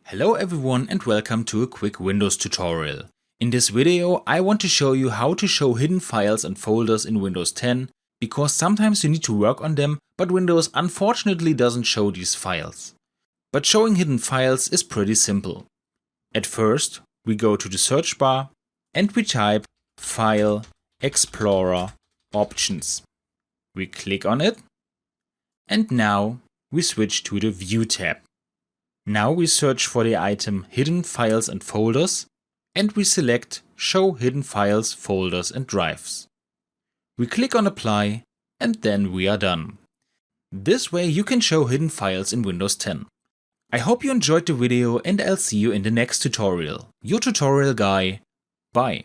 Hello everyone and welcome to a quick Windows tutorial. In this video I want to show you how to show hidden files and folders in Windows 10, because sometimes you need to work on them, but Windows unfortunately doesn't show these files. But showing hidden files is pretty simple. At first we go to the search bar and we type File, Explorer, Options. We click on it and now we switch to the View tab. Now we search for the item Hidden Files and Folders and we select Show Hidden Files, Folders and Drives. We click on Apply and then we are done. This way you can show hidden files in Windows 10. I hope you enjoyed the video and I'll see you in the next tutorial. Your tutorial guy. Bye.